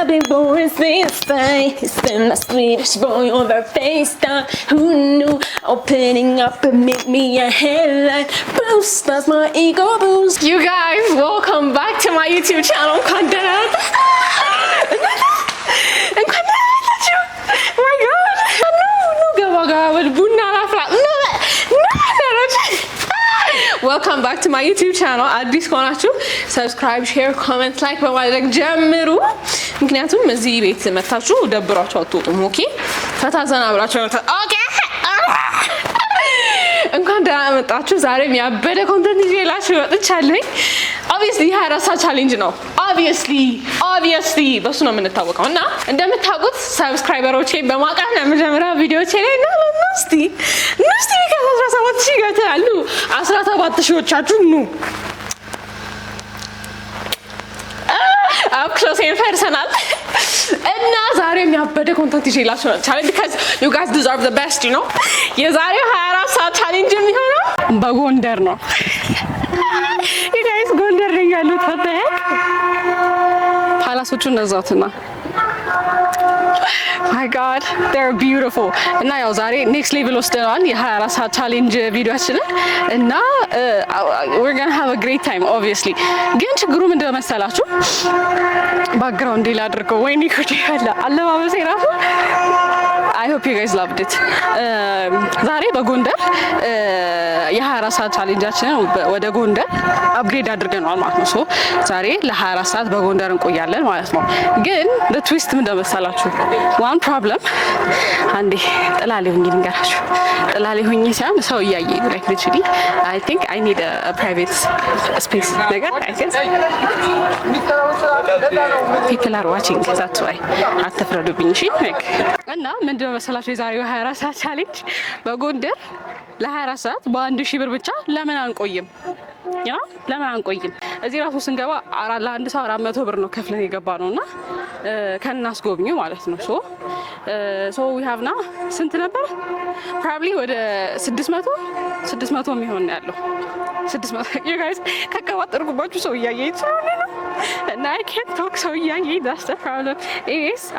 Bobby Boris this face and the Swedish boy over FaceTime. Who knew opening up and make me a headline boost? That's my ego boost. You guys, welcome back to my YouTube channel. Oh my god. No, Gawaga with Bunna flat. No. Welcome back to my YouTube channel. አዲስ ከሆናችሁ ሰብስክራይብ፣ ሼር፣ ኮሜንት፣ ላይክ በማድረግ ጀምሩ። ምክንያቱም እዚህ ቤት መታችሁ ደብራችሁ አትወጡም። ኦኬ ፈታ ዘና ብላችሁ ኦኬ እንኳን ደህና መጣችሁ። ዛሬም ያበደ ኮንተንት ይዤላችሁ መጥቻለሁ። obviously ሃራሳ ቻሌንጅ ነው። obviously በሱ ነው የምንታወቀው እና እንደምታውቁት ሰብስክራይበሮቼ በማቃት ነው መጀመሪያ ቪዲዮቼ ላይ ነው እስቲ ከ17000 ገታሉ 17000ዎቻችሁ ኑ up close and personal እና ዛሬም ያበደ ኮንተንት ይዤላችሁ ቻሌንጅ because you guys deserve the best, you know የዛሬው 24 ሰዓት ቻሌንጅ የሚሆነው በጎንደር ነው። you guys ጎንደር ላይ ያሉት ፈተህ ፓላሶቹ እንደዛውትና my god they're beautiful እና ያው ዛሬ next level ወስደናል የ24 ሰዓት ቻሌንጅ ቪዲዮአችንን እና we're going to have a great time obviously ግን ችግሩ ምንድነው መሰላችሁ ባክግራውንድ ላይ አድርገው ወይኔ ኩዲ ያለ አለባበሴ ራሱ I hope you guys loved it ዛሬ በጎንደር የ24 ሰዓት ቻሌንጃችንን ወደ ጎንደር አፕግሬድ አድርገናል ማለት ነው። ሶ ዛሬ ለ24 ሰዓት በጎንደር እንቆያለን ማለት ነው። ግን the twist ምንድነው መሰላችሁ one problem አንዴ ጥላሌ ሆኜ ልንገራችሁ ጥላሌ ሆኜ ሳይሆን ሰው እያየኝ ነው like literally I think I need a private space ነገር I guess people are watching that's why አትፍረዱብኝ እሺ እና ምንድነው መሰላችሁ የዛሬው 24 ሰዓት ቻሌንጅ በጎንደር ለ24 ሰዓት በ1000 ብር ብቻ ለምን አንቆይም ለምን አንቆይም እዚህ ራሱ ስንገባ ለአንድ ሰው 400 ብር ነው ከፍለን የገባ ነውና ከናስ ጎብኙ ማለት ነው so we have now ስንት ነበር probably ወደ 600 የሚሆን ያለው 600 you guys ከቀባጠርኩባችሁ ሰው እያየኝ ስለሆነ ነው እና I can't talk ሰው እያየኝ that's the problem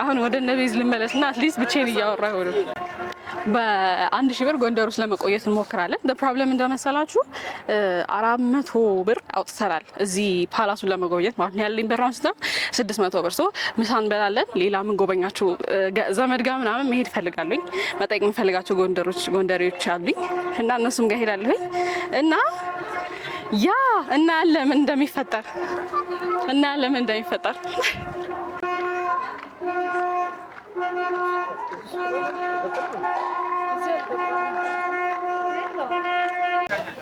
አሁን ወደ ነቤዝ ልመለስና at least ብቻዬን እያወራሁ ነው በ1000 ብር ጎንደር ውስጥ ለመቆየት እንሞክራለን the problem እንደመሰላችሁ 400 ብር አውጥተናል እዚህ ፓላሱን ለመጎብኘት ማለት ነው ያለኝ ብር አንስታ 600 ብር ምሳ እንበላለን ሌላ ምን ጎበኛችሁ ዘመድ ጋር ምናምን መሄድ ፈልጋለኝ መጠየቅ የምፈልጋቸው ጎንደሬዎች አሉኝ እና እነሱም ጋር ሄዳለሁኝ እና ያ እና ለምን እንደሚፈጠር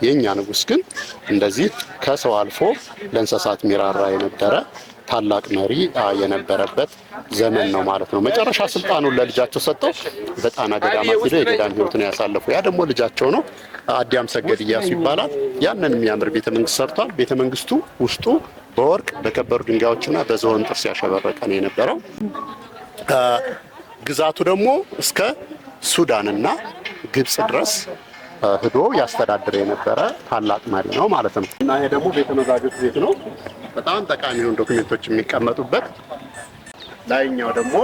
የኛ ንጉስ ግን እንደዚህ ከሰው አልፎ ለእንስሳት ሚራራ የነበረ ታላቅ መሪ የነበረበት ዘመን ነው ማለት ነው። መጨረሻ ስልጣኑን ለልጃቸው ሰጠው በጣና ገዳማት ሄደው የገዳም ህይወቱን ያሳለፉ ያ ደግሞ ልጃቸው ነው አዲያም ሰገድ ኢያሱ ይባላል። ያንን የሚያምር ቤተመንግስት ሰርቷል። ቤተመንግስቱ ውስጡ በወርቅ በከበሩ ድንጋዮችና በዝሆን ጥርስ ያሸበረቀ ነው የነበረው። ግዛቱ ደግሞ እስከ ሱዳንና ግብጽ ድረስ ሄዶ ያስተዳድር የነበረ ታላቅ መሪ ነው ማለት ነው። እና ይሄ ደግሞ ቤተመዛግብት ቤት ነው። በጣም ጠቃሚ የሆኑ ዶክመንቶች የሚቀመጡበት ላይኛው ደግሞ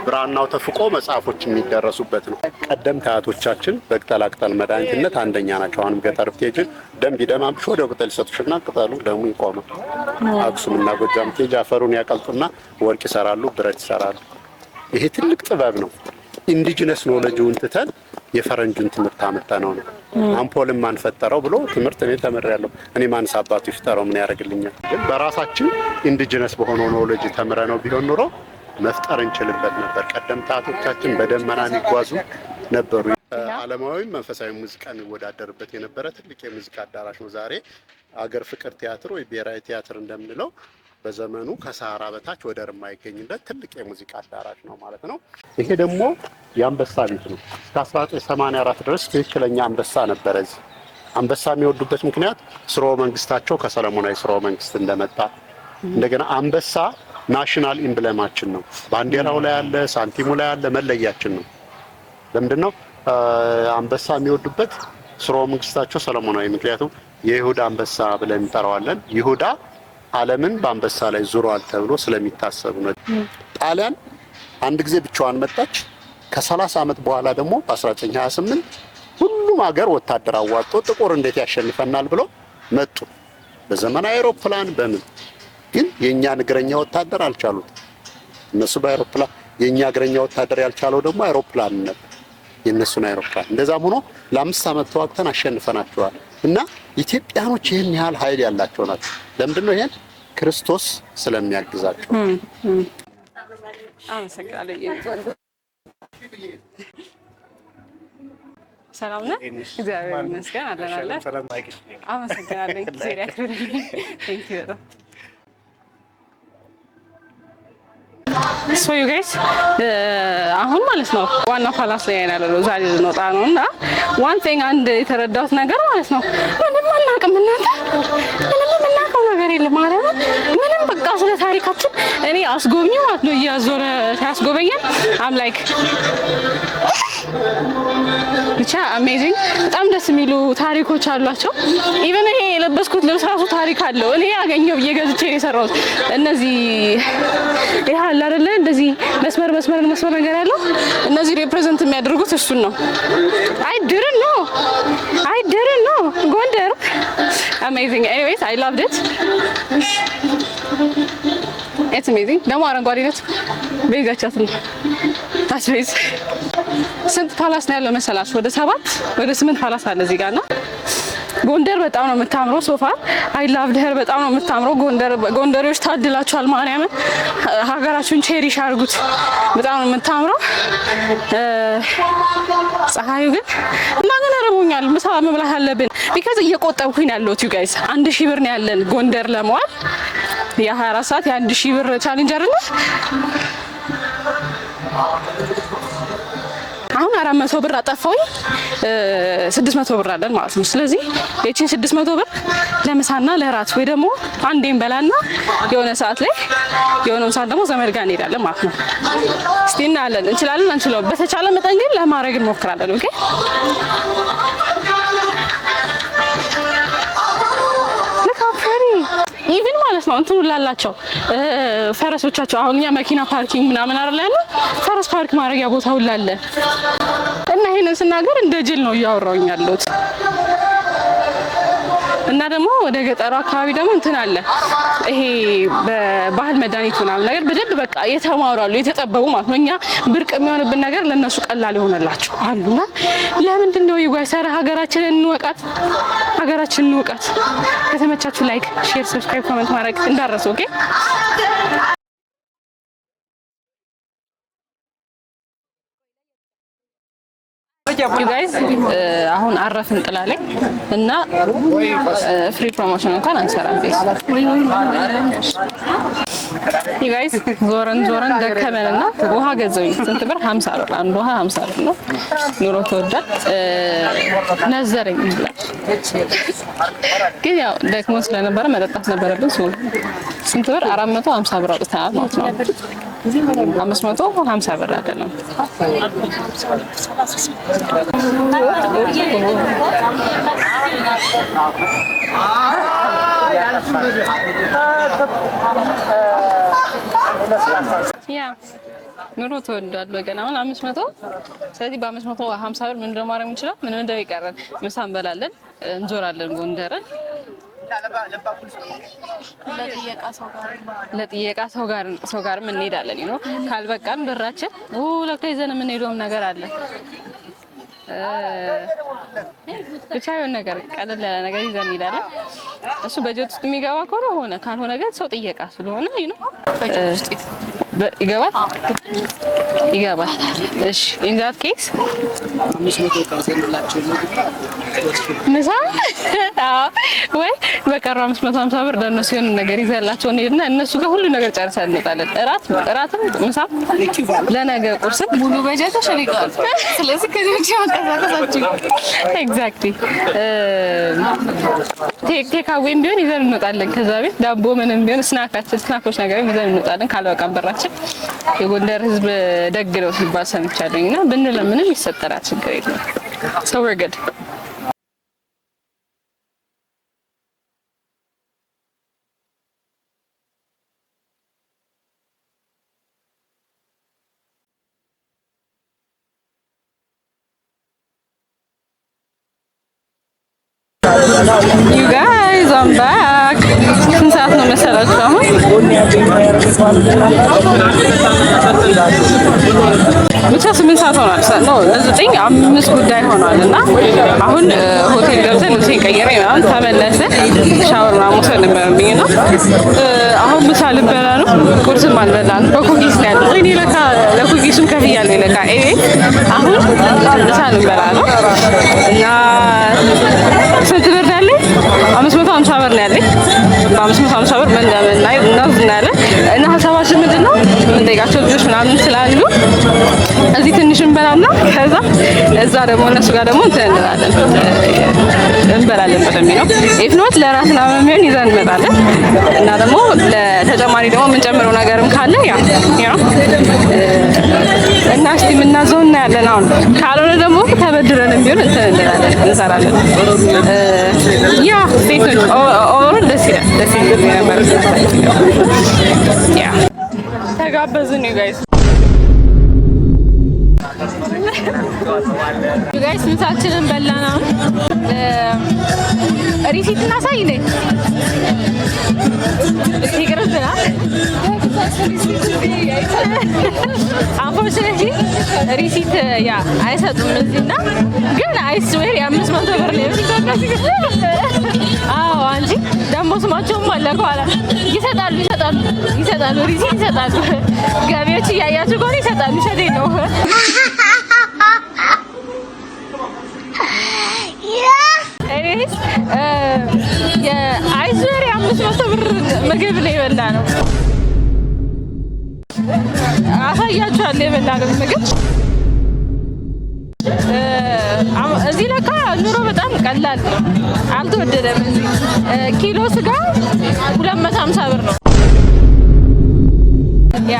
ብራናው ተፍቆ መጽሐፎች የሚደረሱበት ነው። ቀደምት አያቶቻችን በቅጠላቅጠል መድኃኒትነት አንደኛ ናቸው። አሁንም ገጠር ብትሄጂ ደም ቢደማምሽ ወደ ቅጠል ይሰጡሽና ቅጠሉ ደሙ ይቆማል። አክሱምና ጎጃም ብትሄጂ አፈሩን ያቀልጡና ወርቅ ይሰራሉ፣ ብረት ይሰራሉ። ይሄ ትልቅ ጥበብ ነው። ኢንዲጂነስ ኖሌጅውን ትተን የፈረንጁን ትምህርት አመጣነው ነው። አምፖልም ማን ፈጠረው ብሎ ትምህርት እኔ ተመረያለሁ። እኔ ማንስ አባቱ ይፈጠረው ምን ያደርግልኛል? ግን በራሳችን ኢንዲጂነስ በሆነው ኖሌጅ ተምረነው ቢሆን ኑሮ መፍጠር እንችልበት ነበር። ቀደምታቶቻችን በደመና የሚጓዙ ነበሩ። ዓለማዊ መንፈሳዊ ሙዚቃ የሚወዳደርበት የነበረ ትልቅ የሙዚቃ አዳራሽ ነው። ዛሬ አገር ፍቅር ቲያትር ወይ ብሔራዊ ቲያትር እንደምንለው በዘመኑ ከሰሃራ በታች ወደር የማይገኝለት ትልቅ የሙዚቃ አዳራሽ ነው ማለት ነው። ይሄ ደግሞ የአንበሳ ቤት ነው። እስከ 1984 ድረስ ትክክለኛ አንበሳ ነበረ እዚህ። አንበሳ የሚወዱበት ምክንያት ስርወ መንግስታቸው ከሰለሞናዊ ስርወ መንግስት እንደመጣ እንደገና አንበሳ ናሽናል ኢምብለማችን ነው። ባንዲራው ላይ ያለ፣ ሳንቲሙ ላይ ያለ መለያችን ነው። ለምንድነው አንበሳ የሚወዱበት? ስርወ መንግስታቸው ሰለሞናዊ፣ ምክንያቱም የይሁዳ አንበሳ ብለን እንጠራዋለን። ይሁዳ ዓለምን በአንበሳ ላይ ዙሯል ተብሎ ስለሚታሰብ ነው። ጣሊያን አንድ ጊዜ ብቻዋን መጣች። ከ30 ዓመት በኋላ ደግሞ በ1928 ሁሉም ሀገር ወታደር አዋጥቶ ጥቁር እንዴት ያሸንፈናል ብሎ መጡ። በዘመናዊ አውሮፕላን በምን ግን የኛ እግረኛ ወታደር አልቻሉት። እነሱ በአውሮፕላን የኛ እግረኛ ወታደር ያልቻለው ደግሞ አውሮፕላን ነበር፣ የነሱን አውሮፕላን። እንደዛም ሆኖ ለ5 ዓመት ተዋግተን አሸንፈናቸዋል። እና ኢትዮጵያኖች ይህን ያህል ኃይል ያላቸው ናቸው። ለምንድን ነው ይሄን? ክርስቶስ ስለሚያግዛቸው። አመሰግናለሁ። ሰላም ነህ? እግዚአብሔር ይመስገን አለን አለን። አመሰግናለሁ። ዜሪያ ክብርልኝ። ቴንክ ዩ በጣም ሶ ዩ ጋይስ አሁን ማለት ነው ዋና ፓላስ ላይ ያለው ዛሬ ልንወጣ ነው እና ዋን ቲንግ አንድ የተረዳሁት ነገር ማለት ነው ምንም አናውቅም እናንተ ምንም የምናውቀው ነገር የለም ማለት ነው። ምንም በቃ ስለ ታሪካችን እኔ አስጎብኝ ማለት ነው እያዞረ ሲያስጎበኘን አም ላይክ ብቻ አሜዚንግ በጣም ደስ የሚሉ ታሪኮች አሏቸው። ኢቨን ይሄ የለበስኩት ልብስ ራሱ ታሪክ አለው። እኔ ያገኘው እየገዝቼ የሰራሁት እነዚህ ይሄ አለ አይደለ እንደዚህ መስመር ነገር ያለው እነዚህ ሪፕሬዘንት የሚያደርጉት እሱን ነው። I didn't know ጎንደር amazing anyways I loved it it's amazing ደግሞ አረንጓዴነት ቤዛቻት ነው ታስቤዝ ስንት ፓላስ ነው ያለው መሰላችሁ? ወደ 8 ፓላስ አለ እዚህ ጋር ነው። ጎንደር በጣም ነው የምታምረው። ሶፋ አይ ላቭ ደር በጣም ነው የምታምረው። ጎንደሬዎች ታድላችኋል። ማርያምን ሀገራችሁን ቼሪሽ አድርጉት። በጣም ነው የምታምረው። ፀሐዩ ግን እና ግን ረቦኛል። ምሳ መብላት አለብን ቢካዝ እየቆጠብኩኝ ያለሁት ዩ ጋይስ 1000 ብር ነው ያለን ጎንደር ለመዋል የ24 ሰዓት የ1000 ብር ቻሌንጅ አይደለ? አሁን 400 ብር አጠፋውኝ 600 ብር አለን ማለት ነው። ስለዚህ እቺን 600 ብር ለምሳና ለራት ወይ ደግሞ አንዴን በላና የሆነ ሰዓት ላይ የሆነውን ሰዓት ደግሞ ዘመድ ጋር እንሄዳለን ማለት ነው። እስቲ እናያለን እንችላለን አንችለው በተቻለ መጠን ግን ለማድረግ እንሞክራለን። ኦኬ ኢቭን ማለት ነው እንትኑ ላላቸው ፈረሶቻቸው አሁን እኛ መኪና ፓርኪንግ ምናምን አይደል ያለው ፈረስ ፓርክ ማድረጊያ ቦታው ላለ እና ይሄንን ስናገር እንደ ጅል ነው እያወራሁኝ ያለሁት። እና ደግሞ ወደ ገጠሩ አካባቢ ደግሞ እንትን አለ ይሄ በባህል መድኃኒት ምናምን ነገር በደንብ በቃ የተማራሉ የተጠበቡ ማለት ነው። እኛ ብርቅ የሚሆንብን ነገር ለነሱ ቀላል ይሆነላቸው አሉና ለምንድን ነው ይጓይሰራ ሀገራችንን እንወቃት። ከተመቻችሁ ላይክ፣ ሼር፣ ሰብስክራይብ፣ ኮሜንት ማድረግ እንዳረሱ ኦኬ። ዩ ጋይስ አሁን አረፍን ጥላ ላይ እና ፍሪ ፕሮሞሽን እንኳን አንሰራም። ዩ ጋይስ ዞረን ደከመንና ውሃ ገዘውኝ ስንት ብር? 50 ብር። አንድ ውሃ 50 ብር ነው። ኑሮ ተወዷል። ነዘረኝ ይላል ግን ያው ደግሞ ስለነበረ መጠጣት ነበረብን። ስንት ብር? 450 ብር አውጥተናል ማለት ነው። 550 ብር አይደለም። ያ ኑሮ ተወዷል ወገን። አሁን 500 ስለዚህ በ550 ብር ምን እንደማረግ እንችላለን? ምን እንደው ይቀርል ምሳ እንበላለን፣ እንዞራለን ጎንደርን ለጥየቃ ሰው ጋር እንሄዳለን። ነው ካልበቃን ብራችን ለካ ይዘን የምንሄደውም ነገር አለ። ብቻ የሆነ ነገር ቀለል ያለ ነገር ይዘን እንሄዳለን። እሱ በጀት ውስጥ የሚገባ ከሆነ ሆነ፣ ካልሆነ ግን ሰው ጥየቃ ስለሆነ ይገባል። እሺ in that case 500 ካሰንላችሁ ምሳ ወይ በቀረው 550 ብር ለነሱ የሆነ ነገር ይዘላቸው እንሄድና እነሱ ጋር ሁሉ ነገር ጨርሰን እንመጣለን። እራትም ምሳ ለነገ ቁርስ ሙሉ በጀት ተሸሪቃል። ስለዚህ ከዚህ ብቻ ማንቀሳቀሳችሁ ኤግዛክትሊ ቴክ አዌይም ቢሆን ይዘን እንወጣለን። ከዛ ቤት ዳቦ ምንም ቢሆን ስናኮች ነገር ይዘን እንወጣለን። ካልበቃን በራችን የጎንደር ህዝብ ደግ ነው ሲባል ሰምቻለሁና ብንለምንም ይሰጠራል፣ ችግር የለም። So we're good. You guys, I'm back. ስንት ሰዓት ነው መሰላችሁ አሁን? ብቻ 8 ሰዓት ሆኗል። ነው 9:05 ጉዳይ ሆኗል እና አሁን ሆቴል ገብተን ልብሴን ቀይሬ ምናምን ተመለስን። ሻወር ምናምን መውሰድ ነበረብኝ እና አሁን ምሳ ልበላ ነው። ቁርስም አልበላንም። በኩኪስ ነው ያለው። እኔ ለካ ለኩኪሱም ከፍያለሁ ለካ ኤቤት። አሁን ምሳ ልበላ ነው እና ስንት ብር ነው ያለኝ? 550 ብር ነው ያለኝ። በ550 ብር ምን እንደምናይ እናዝናለን እና ሀሳባችን ምንድን ነው የምንጠይቃቸው ልጆች ምናምን ስላሉ እዚህ ትንሽ እንበላና ከዛ እዛ ደግሞ እነሱ ጋር ደግሞ እንበላለን በደንብ ነው። ኢፍ ኖት ለራት ምናምን የሚሆን ይዘን እንመጣለን እና ደግሞ ለተጨማሪ ደግሞ የምንጨምረው ነገርም ካለ ያ እና እስቲ የምናዘው እናያለን። አሁን ካልሆነ ደግሞ ተበድረንም ቢሆን እንላለን እንሰራለን። ያ ስቴት ኦቨሮል ደስ ይላል ነበር። ያ ተጋበዝን ጋይስ ጋይስ ምሳችንን በላን። አሁን ሪሲት እናሳይ ነኝ ይቅርብና አንፎርቹኔትሊ ሪሲት ያ አይሰጡም እዚህና ግን አይስዌር የ500 ብር ነው አዎ አንቺ ደግሞ ስማቸውም አለ ከኋላ ይሰጣሉ ሪሲት ይሰጣሉ። ገቢዎች እያያችሁ ከሆነ ይሰጣሉ። ሸቴ ነው የአይስዌር የ500 ብር ምግብ ነው የበላ ነው። አሳያችኋለሁ የበላነው ምግብ። እዚህ ለካ ኑሮ በጣም ቀላል ነው፣ አልተወደደም። እዚህ ኪሎ ስጋ 250 ብር ነው። ያ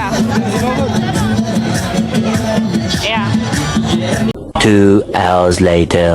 2 hours later.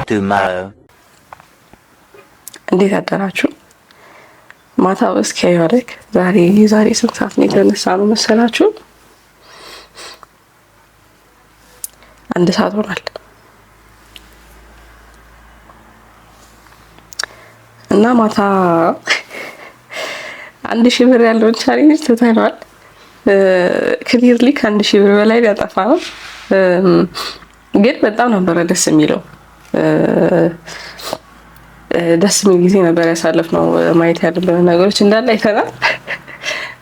tomorrow. እንዴት አደራችሁ? ማታ እስኪ ያዩአለክ ዛሬ ስንት ሰዓት ነው የተነሳ ነው መሰላችሁ? 1 ሰዓት ሆኗል። እና ማታ 1000 ብር ያለውን ቻሌንጅ ትተናል። ክሊርሊ ከ1000 ብር በላይ ያጠፋ ነው። ግን በጣም ነበረ ደስ የሚለው ደስ የሚል ጊዜ ነበር ያሳለፍነው። ማየት ያለብን ነገሮች እንዳለ አይተናል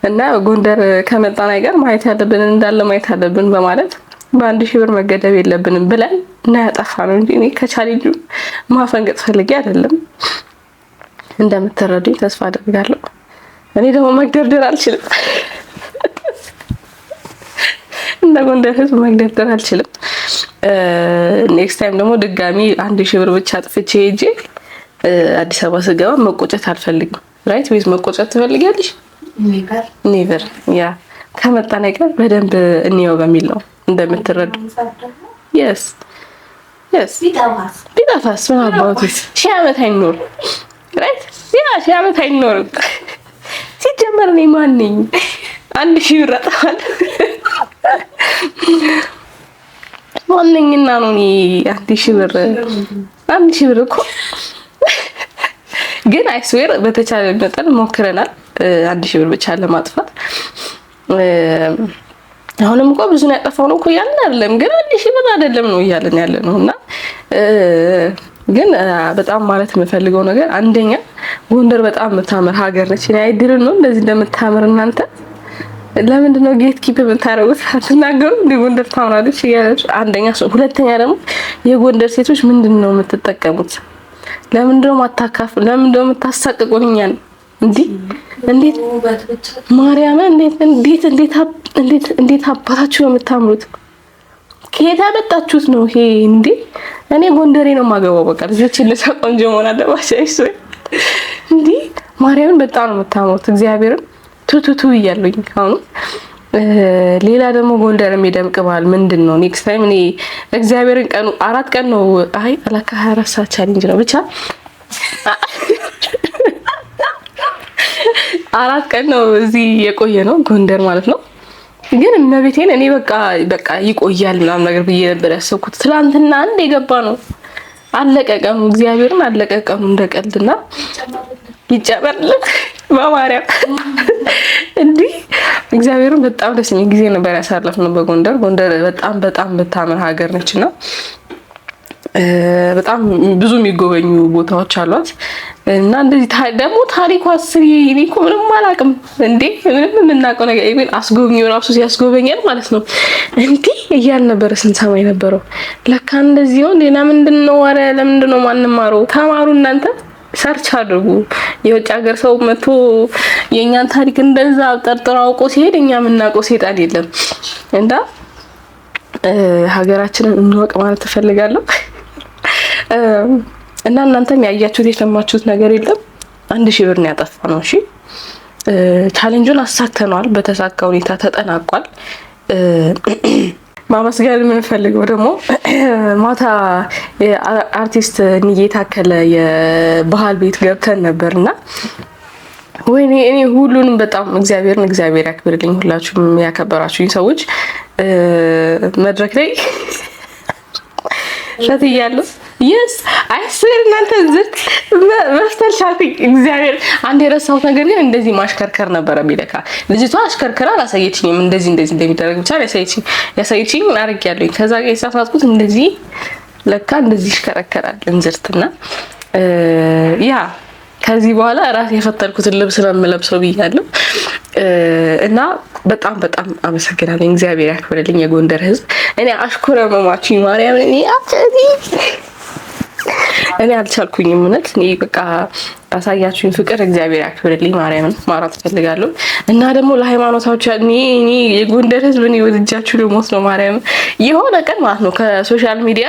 እና ጎንደር ከመጣን አይቀር ማየት ያለብን እንዳለ ማየት አለብን በማለት በ1000 ብር መገደብ የለብንም ብለን እና ያጠፋ ነው እንጂ እኔ ከቻሌንጁ ማፈንገጥ ፈልጌ አይደለም። እንደምትረዱኝ ተስፋ አደርጋለሁ። እኔ ደግሞ መግደርደር አልችልም። እንደ ጎንደር ህዝብ መግደርደር አልችልም። ኔክስት ታይም ደግሞ ድጋሚ 1000 ብር ብቻ አጥፍቼ ሄጄ አዲስ አበባ ስገባ መቆጨት አልፈልግም። ራይት ወይስ መቆጨት ትፈልጊያለሽ? ኔቨር ያ ከመጣ ነገር በደንብ እንየው በሚል ነው እንደምትረዱ። yes ቢጠፋስ ምን አባውትስ ሺህ ዓመት አይኖር ራይት ያ ሺህ ዓመት አይኖር። ሲጀመር እኔ ማን ነኝ 1000 ብር አጠፋለሁ? ማንኛና ነው እኔ 1000 ብር እኮ ግን አይስዌር በተቻለ መጠን ሞክረናል 1000 ብር ብቻ ለማጥፋት። አሁንም እኮ ብዙ ነው ያጠፋው ነው እኮ ያለን አይደለም፣ ግን 1000 ብር አይደለም ነው እያለን ያለ ነው። እና ግን በጣም ማለት የምፈልገው ነገር አንደኛ ጎንደር በጣም የምታምር ሀገር ነች። እኔ አይድልን ነው እንደዚህ እንደምታምር እናንተ ለምንድን ነው ጌት ኪፕ የምታረጉት? አትናገሩ እንደ ጎንደር ታምራለች እያላችሁ። አንደኛ ሰው፣ ሁለተኛ ደግሞ የጎንደር ሴቶች ምንድነው የምትጠቀሙት? ለምንድን ነው ማታካፍሉ? ለምንድን ነው የምታሳቅቁን እኛን? እንዴት ማርያም እንዴት አባታችሁ ነው የምታምሩት? ከየት አመጣችሁት ነው ይሄ? እኔ ጎንደሬ ነው የማገባው። በቃ ልጆች ለሳ ቆንጆ መሆን አለባቸው። አይሶ ማርያምን በጣም ነው የምታምሩት። እግዚአብሔርን ቱቱቱ እያሉኝ አሁን ሌላ ደግሞ ጎንደር የሚደምቅ በዓል ምንድን ነው? ኔክስት ታይም እኔ እግዚአብሔርን ቀኑ 4 ቀን ነው። አይ አላካ 24 ሰዓት ቻሌንጅ ነው ብቻ 4 ቀን ነው እዚህ የቆየ ነው ጎንደር ማለት ነው። ግን እመቤቴን እኔ በቃ ይቆያል ምናምን ነገር ብዬ ነበር ያሰብኩት። ትላንትና አንድ የገባ ነው አለቀቀሙ። እግዚአብሔርን አለቀቀሙ እንደቀልድና ይጨመርልን በማርያም እግዚአብሔርን በጣም ደስ የሚል ጊዜ ነበር ያሳለፍነው በጎንደር። ጎንደር በጣም በታምር ሀገር ነችና በጣም ብዙ የሚጎበኙ ቦታዎች አሏት እና እንደዚህ ደግሞ ታሪኳ አስሪ እኔ እኮ ምንም አላውቅም ምንም የምናውቀው ነገር ኢቭን አስጎብኚው ራሱ ሲያስጎበኛል ማለት ነው እያል ነበር ስንሰማ የነበረው። ለካ እንደዚህ ነው። ሌላ ምንድነው? ኧረ ለምንድን ነው ማንማረው? ተማሩ እናንተ፣ ሰርች አድርጉ። የውጭ ሀገር ሰው መጥቶ የኛን ታሪክ እንደዛ ጠርጥሮ አውቆ ሲሄድ እኛ የምናውቀው ሴጣን የለም። እና ሀገራችንን እንወቅ ማለት እፈልጋለሁ። እና እናንተም ያያችሁት የሰማችሁት ነገር የለም። 1000 ብር ነው ያጠፋነው። እሺ ቻሌንጁን አሳክተናል። በተሳካ ሁኔታ ተጠናቋል። ማመስገን የምንፈልገው ደግሞ ማታ አርቲስት ንዬ ታከለ የባህል ቤት ገብተን ነበርና ወይኔ እኔ ሁሉንም በጣም እግዚአብሔር ያክብርልኝ። ሁላችሁም ያከበራችሁኝ ሰዎች መድረክ ላይ ሸትያለሁ። yes I swear እናንተ ዝት መፍተል ሻፊ እግዚአብሔር። አንድ የረሳሁት ነገር ግን እንደዚህ ማሽከርከር ነበር ቢለካ ልጅቷ አሽከርከራ አላሳየችኝም። እንደዚህ እንደሚደረግ ብቻ ያሳየችኝ አድርጌያለሁ። ከዛ ጋር የሳፋትኩት እንደዚህ ለካ እንደዚህ ይሽከረከራል እንዝርትና ያ ከዚህ በኋላ ራስ የፈተልኩትን ልብስ ነው የምለብሰው ብያለሁ። እና በጣም አመሰግናለሁ። እግዚአብሔር ያክብርልኝ የጎንደር ሕዝብ። እኔ አሽኮረመማችኝ ማርያም። እኔ አልቻልኩኝም እውነት። እኔ በቃ አሳያችሁኝ ፍቅር እግዚአብሔር ያክብርልኝ። ማርያምን ማራት ፈልጋለሁ። እና ደግሞ ለሃይማኖታችሁ እኔ የጎንደር ሕዝብ እኔ ወድጃችሁ ልሞት ነው ማርያም። የሆነ ቀን ማለት ነው ከሶሻል ሚዲያ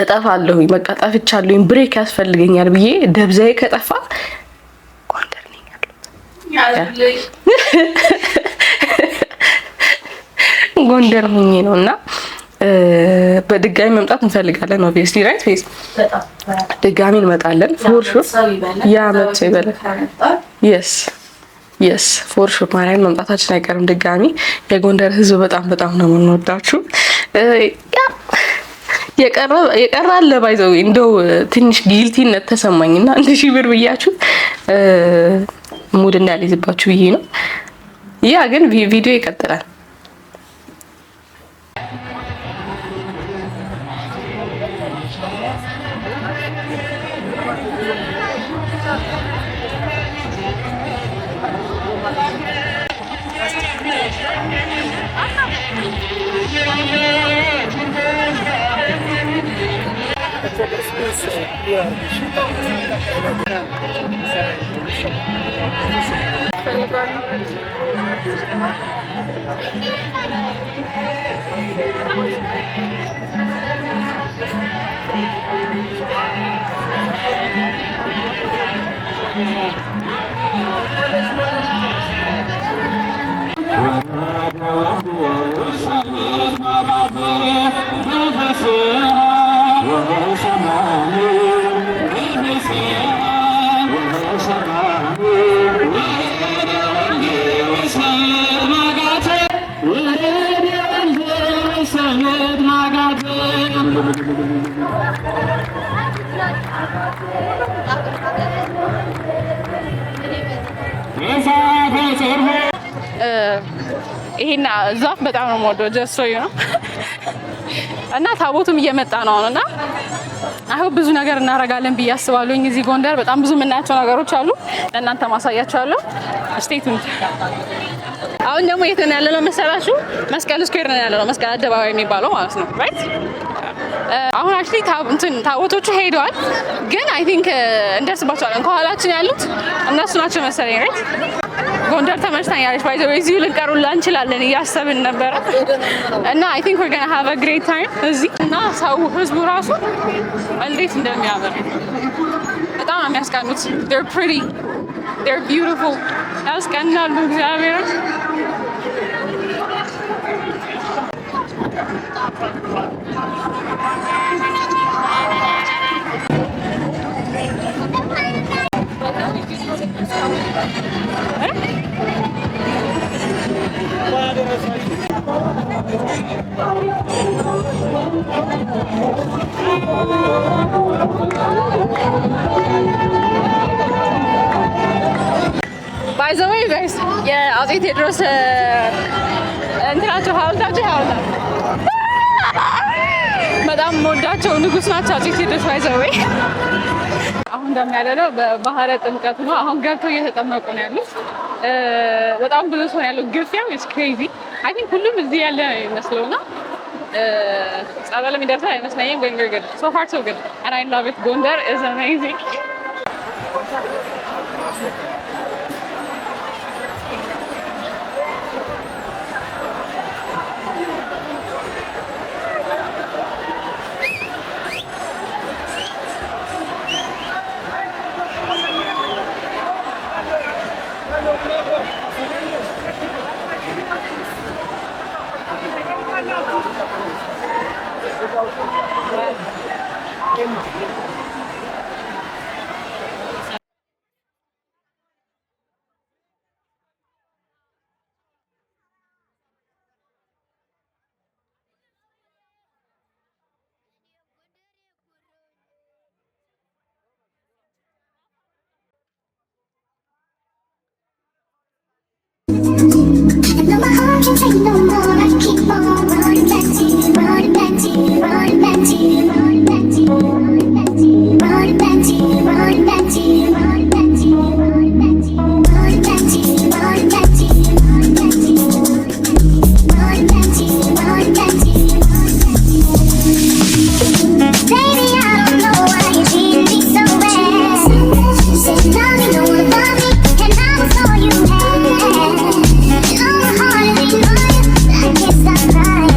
እጠፋለሁኝ። በቃ ጠፍቻለሁኝ። ብሬክ ያስፈልገኛል ብዬ ደብዛዬ ከጠፋ ጎንደር ነኝ ያለው ጎንደር ሆኜ ነውና በድጋሚ መምጣት እንፈልጋለን። ኦብቪየስሊ ራይት ፌስ ድጋሚ እንመጣለን ፎር ሹር። ያ መጥቶ ይበላል። የስ ፎር ሹር ማርያም መምጣታችን አይቀርም ድጋሚ። የጎንደር ህዝብ በጣም ነው የምንወዳችሁ። የቀረ አለ ባይዘው እንደው ትንሽ ጊልቲነት ተሰማኝና 1000 ብር ብያችሁ ሙድ እንዳልይዝባችሁ ብዬ ነው። ያ ግን ቪዲዮ ይቀጥላል። ይሄን ዛፍ በጣም ነው የምወደው። ጀሶዩ ነው እና ታቦቱም እየመጣ ነው አሁንና አሁን ብዙ ነገር እናደርጋለን ብዬ አስባለሁ። እዚህ ጎንደር በጣም ብዙ የምናያቸው ነገሮች አሉ። ለእናንተ ማሳያቸዋለሁ። ስቴት ቱን። አሁን ደግሞ የት ነው ያለነው መሰላችሁ? መስቀል ስኩዌር ነው ያለነው። መስቀል አደባባይ የሚባለው ማለት ነው። ራይት አሁን አክቹሊ ታቦቶቹ ሄደዋል፣ ግን አይ ቲንክ እንደርስባቸዋለን። ከኋላችን ያሉት እነሱ ናቸው መሰለኝ። ራይት ጎንደር ተመችታኛለች። ባይ ዘ ዌይ እዚሁ ልንቀሩላ እንችላለን እያሰብን ነበረ እና አይ ቲንክ we're gonna have a great time እዚህ እና ሰው ህዝቡ ራሱ እንዴት እንደሚያምር በጣም የሚያስቀኑት። they're pretty, they're beautiful። ያስቀናሉ እግዚአብሔር። ባይ ዘ ዌይ ጋይስ የአፄ ቴዎድሮስ እንትናቸው ሐውልታቸው በጣም የምወዳቸው ንጉስ ናቸው አፄ ቴዎድሮስ። ባይ ዘ ዌይ አሁን እንደሚያደለው በባህረ ጥምቀት ነው። አሁን ገብተው እየተጠመቁ ነው ያሉት። በጣም ብዙ ሰው ያለው ግፊያው is crazy። አይ ቲንክ ሁሉም እዚህ ያለ ይመስለውና ጸበል የሚደርሰው አይመስለኝም። going very good, so far so good and I love it. Gondar is amazing. Stop crying.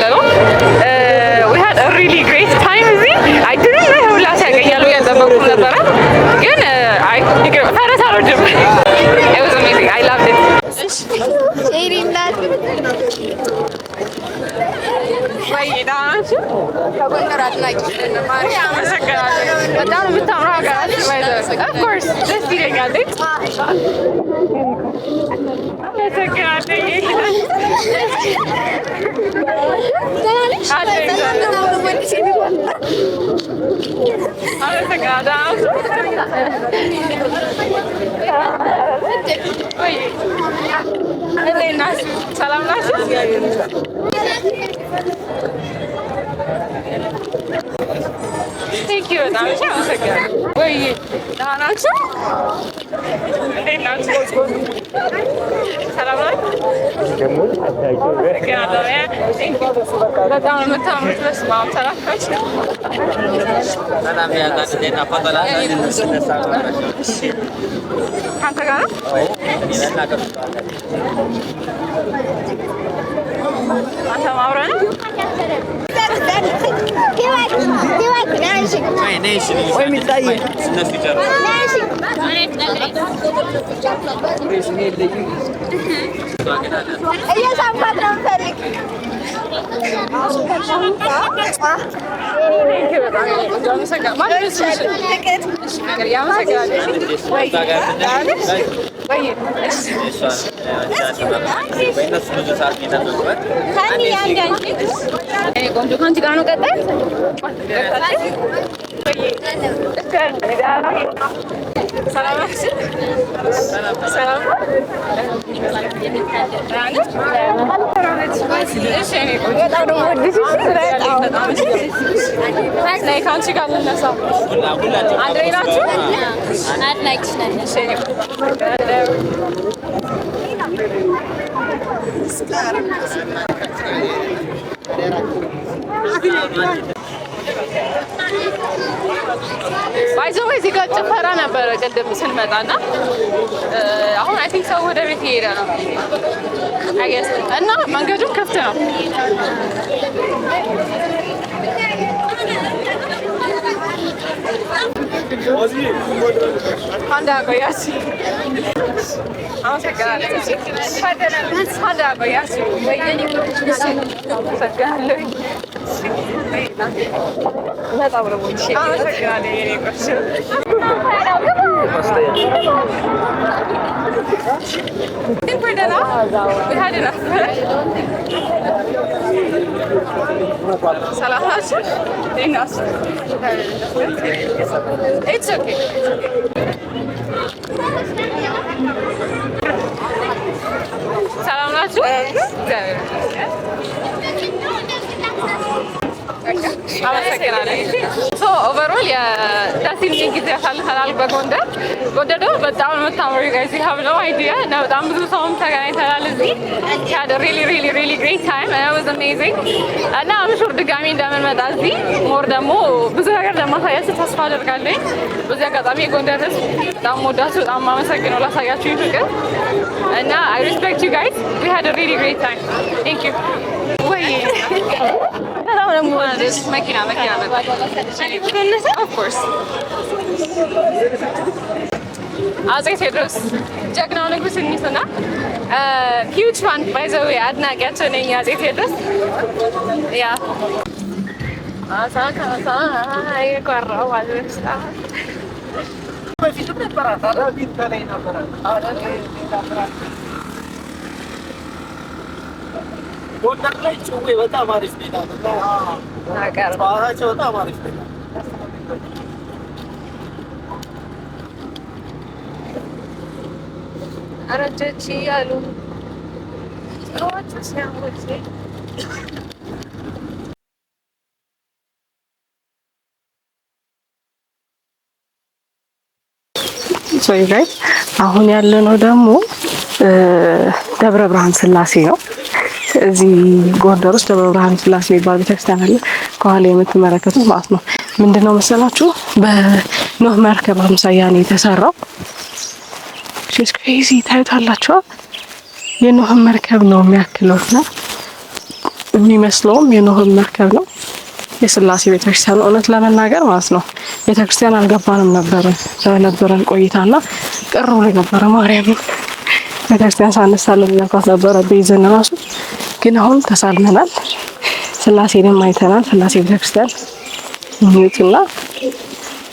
ያለነው። we had a really great time እዚህ I didn't know ሁላ ሲያገኛሉ ያልጠበቅኩም ነበረ ግን ፈረስ አልወድም it was amazing I loved it ከጎንደር አድናቂ በጣም የምታምረው ሀገራችን of course ደስ ይለኛል ሰላም ናችሁ? Thank you በጣም አመሰግናለሁ። ወይ ደህና ናችሁ? እንዴት ናችሁ? ሰላም ናችሁ? በጣም የምታምሩት በስመ አብ ሰላም ናችሁ? ከአንተ ጋር ነው? አንተ አብረን ነው? ቆንጆ ከአንቺ ጋር ነው ቀጣይ ከአንቺ ጋር ልነሳ አንድ ላይ ናችሁ? ባይዘው እዚህ ጋር ጭፈራ ነበረ ቅድም ስንመጣና አሁን አይ ቲንክ ሰው ወደ ቤት እየሄደ ነው አይገስ እና መንገዱም ክፍት ነው። አንድ አቆያችሁ አመሰግናለሁ። አንድ አቆያችሁ አመሰግናለሁ። በጣም ነው አመሰግናለሁ። የኔ ቆንጆ ሰላም ናችሁ? እንዴት ናችሁ? It's okay. ሰላም ናችሁ? አመሰግናለሁ። ኦቨርኦል የደስ የሚል ጊዜ ያሳልፈናል በጎንደር። ጎንደር ደግሞ በጣም ነው የምታምሩ ጋይዝ ሀብ ነው አይዲያ እና በጣም ብዙ ሰውም ተገናኝተናል እዚህ had a really great time and it was amazing እና አምሹር ድጋሚ እንደምንመጣ እዚህ ሞር ደግሞ ብዙ ነገር ለማሳያችሁ ተስፋ አደርጋለሁ። በዚህ አጋጣሚ የጎንደር ህዝብ በጣም ወዳችሁ በጣም ማመሰግነው ላሳያችሁ ፍቅር እና I respect you guys. We had a really great time. Thank you. ወይ በጣም ደግሞ መኪና of course አፄ ቴዎድሮስ ጀግናው ንጉስ እኒስና ሂውጅ ፋን ባይ ዘ ዌይ አድናቂያቸው ነኝ አፄ ቴዎድሮስ ያ አሳ የቆራው አልበስታ በፊት ነበር አታራቢት ከላይ ነበር ጎንደር ላይ ጭዌ በጣም አሪፍ ነው። ጨዋታቸው በጣም አሪፍ ነው። አረጀች ያሉ ሰዎች ሲያምሩት ሶይ ጋይስ አሁን ያለነው ደግሞ ደብረ ብርሃን ስላሴ ነው። እዚህ ጎንደር ውስጥ ደብረ ብርሃን ስላሴ የሚባል ቤተክርስቲያን አለ። ከኋላ የምትመለከቱት ማለት ነው ምንድነው መሰላችሁ በኖህ መርከብ አምሳያ ነው የተሰራው። ሺስ ክሬዚ ታዩታላችሁ። የኖህ መርከብ ነው የሚያክለውና የሚመስለውም የኖህን መርከብ ነው። የስላሴ ቤተክርስቲያን እውነት ለመናገር ማለት ነው ቤተክርስቲያን አልገባንም ነበር በነበረን ቆይታና ቅር ብሎ ነበረ። ማርያም ቤተክርስቲያን ሳንሳለም ነፋስ ነበረ በይዘን ራሱ ግን አሁን ተሳልመናል። ስላሴንም አይተናል። ስላሴ ቤተክርስቲያን ምንዩትና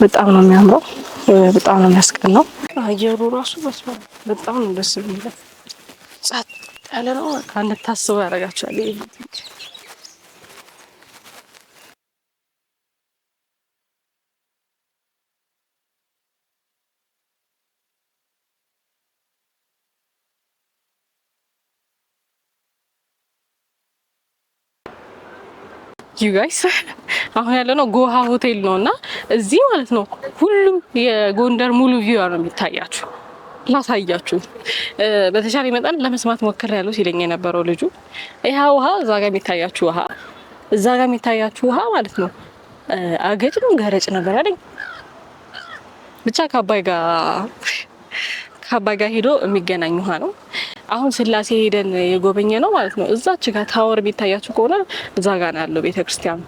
በጣም ነው የሚያምረው። በጣም ነው የሚያስቀናው። አየሩ ራሱ በጣም ነው ደስ የሚለው። ጸጥ ያለ ነው። እንድታስቡ ያደርጋችኋል። ዩ ጋይስ አሁን ያለነው ጎሃ ሆቴል ነው እና እዚህ ማለት ነው ሁሉም የጎንደር ሙሉ ቪው ነው የሚታያችሁ። ላሳያችሁ በተሻለ መጠን ለመስማት ሞክሬያለሁ ሲለኝ የነበረው ልጁ። ይሄ ውሃ እዛ ጋር የሚታያችሁ ውሃ እዛ ጋር የሚታያችሁ ውሃ ማለት ነው አገጭ ነው ገረጭ ነበር አይደል? ብቻ ከአባይ ጋር ሄዶ የሚገናኝ ውሃ ነው። አሁን ስላሴ ሄደን የጎበኘ ነው ማለት ነው። እዛች ጋር ታወር ቢታያችሁ ከሆነ እዛ ጋር ነው ያለው ቤተክርስቲያን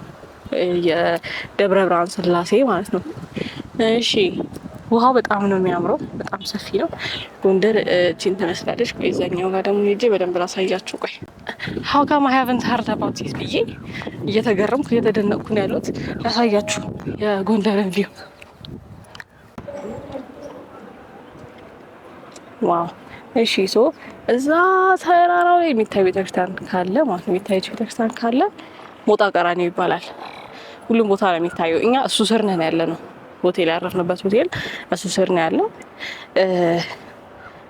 የደብረ ብርሃን ስላሴ ማለት ነው። እሺ ውሃው በጣም ነው የሚያምረው። በጣም ሰፊ ነው። ጎንደር እቺን ትመስላለች። ቆይ እዛኛው ጋር ደግሞ ሄጄ በደንብ ላሳያችሁ። ቆይ how come I haven't heard about it ብዬ እየተገረምኩ እየተደነቅኩ ነው ያሉት። ላሳያችሁ የጎንደርን ቪው። ዋው እሺ ሶ እዛ ተራራው ላይ የሚታይ ቤተክርስቲያን ካለ ማለት ነው የሚታይ ቤተክርስቲያን ካለ ሞጣ ቀራኒዮ ይባላል። ሁሉም ቦታ ነው የሚታየው። እኛ እሱ ስር ነን ያለ ነው። ሆቴል ያረፍንበት ሆቴል እሱ ስር ነው ያለው።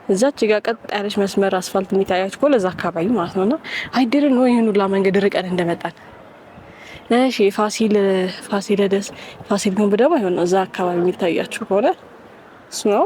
እዛች ጋር ቀጥ ያለች መስመር አስፋልት የሚታያችሁ ከሆነ እዛ አካባቢ ማለት ነውና አይደለም ነው ይሄን ሁላ መንገድ ርቀን እንደመጣን። እሺ ፋሲል ግንብ ደግሞ ይሆን እዛ አካባቢ የሚታያችሁ ከሆነ እሱ ነው።